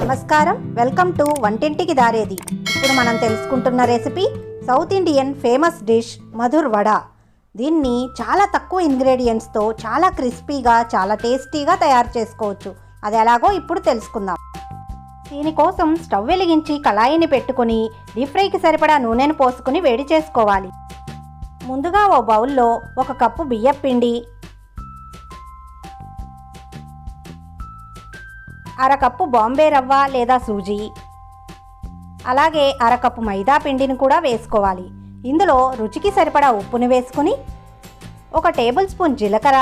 నమస్కారం, welcome to వంటింటికి దారేది. ఇప్పుడు మనం తెలుసుకుంటున్న recipe South Indian famous dish Maddur vada. దీన్ని చాలా తక్కువ ఇంగ్రీడియంట్స్తో చాలా క్రిస్పీగా, చాలా టేస్టీగా తయారు చేసుకోవచ్చు. అది ఎలాగో ఇప్పుడు తెలుసుకుందాం. దీనికోసం స్టవ్ వెలిగించి కళాయిని పెట్టుకొని డీప్ ఫ్రైకి సరిపడా నూనెను పోసుకొని వేడి చేసుకోవాలి. ముందుగా ఓ బౌల్లో 1 కప్పు బియ్యం పిండి, 1/2 కప్పు బాంబే రవ్వ లేదా సూజీ, అలాగే 1/2 కప్పు మైదా పిండిని కూడా వేసుకోవాలి. ఇందులో రుచికి సరిపడా ఉప్పుని వేసుకుని 1 టేబుల్ స్పూన్ జీలకర్ర,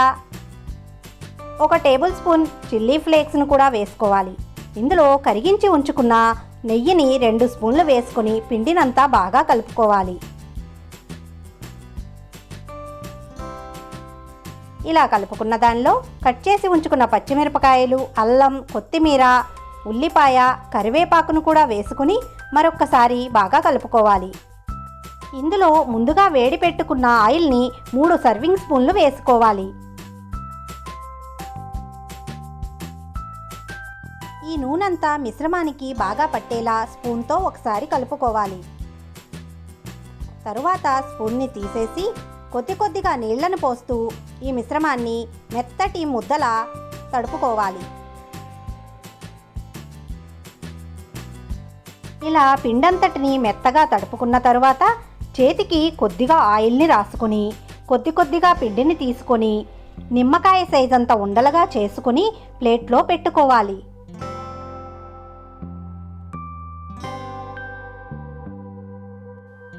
1 టేబుల్ స్పూన్ చిల్లీ ఫ్లేక్స్ను కూడా వేసుకోవాలి. ఇందులో కరిగించి ఉంచుకున్న నెయ్యిని 2 స్పూన్లు వేసుకొని పిండినంతా బాగా కలుపుకోవాలి. ఇలా కలుపుకున్న దానిలో కట్ చేసి ఉంచుకున్న పచ్చిమిరపకాయలు, అల్లం, కొత్తిమీర, ఉల్లిపాయ, కరివేపాకును కూడా వేసుకుని మరొక్కసారి బాగా కలుపుకోవాలి. ఇందులో ముందుగా వేడి పెట్టుకున్న ఆయిల్ని 3 సర్వింగ్ స్పూన్లు వేసుకోవాలి. ఈ నూనెంతా మిశ్రమానికి బాగా పట్టేలా స్పూన్తో ఒకసారి కలుపుకోవాలి. తరువాత స్పూన్ని తీసేసి కొద్దిగా నీళ్లను పోస్తూ ఈ మిశ్రమాన్ని మెత్తటి ముద్దలా తడుపుకోవాలి. ఇలా పిండంతటిని మెత్తగా తడుపుకున్న తరువాత చేతికి కొద్దిగా ఆయిల్ని రాసుకొని కొద్దిగా పిండిని తీసుకొని నిమ్మకాయ సైజంత ఉండలుగా చేసుకుని ప్లేట్లో పెట్టుకోవాలి.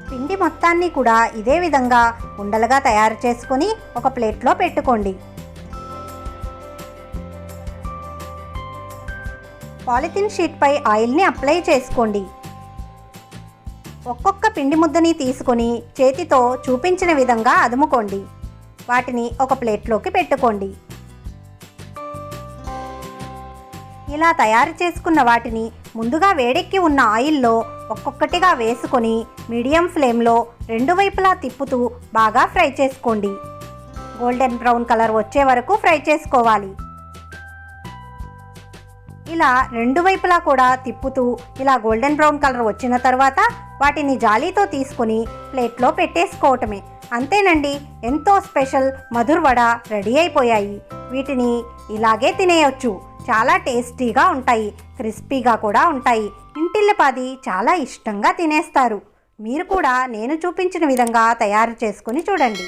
పిండి మొత్తాన్ని కూడా ఇదే విధంగా ఉండలుగా తయారు చేసుకొని ఒక ప్లేట్లో పెట్టుకోండి. పాలిథిన్ షీట్పై ఆయిల్ని అప్లై చేసుకోండి. ఒక్కొక్క పిండి ముద్దని తీసుకొని చేతితో చూపించిన విధంగా అదుముకోండి. వాటిని ఒక ప్లేట్లోకి పెట్టుకోండి. ఇలా తయారు చేసుకున్న వాటిని ముందుగా వేడెక్కి ఉన్న ఆయిల్లో ఒక్కొక్కటిగా వేసుకొని మీడియం ఫ్లేమ్లో 2 వైపులా తిప్పుతూ బాగా ఫ్రై చేసుకోండి. గోల్డెన్ బ్రౌన్ కలర్ వచ్చే వరకు ఫ్రై చేసుకోవాలి. ఇలా 2 వైపులా కూడా తిప్పుతూ ఇలా గోల్డెన్ బ్రౌన్ కలర్ వచ్చిన తర్వాత వాటిని జాలీతో తీసుకొని ప్లేట్లో పెట్టేసుకోవటమే. అంతేనండి, ఎంతో స్పెషల్ మధుర్ వడ రెడీ అయిపోయాయి. వీటిని ఇలాగే తినేయొచ్చు. చాలా టేస్టీగా ఉంటాయి, క్రిస్పీగా కూడా ఉంటాయి. ఇంటిల్లిపాది చాలా ఇష్టంగా తినేస్తారు. మీరు కూడా నేను చూపించిన విధంగా తయారు చేసుకొని చూడండి.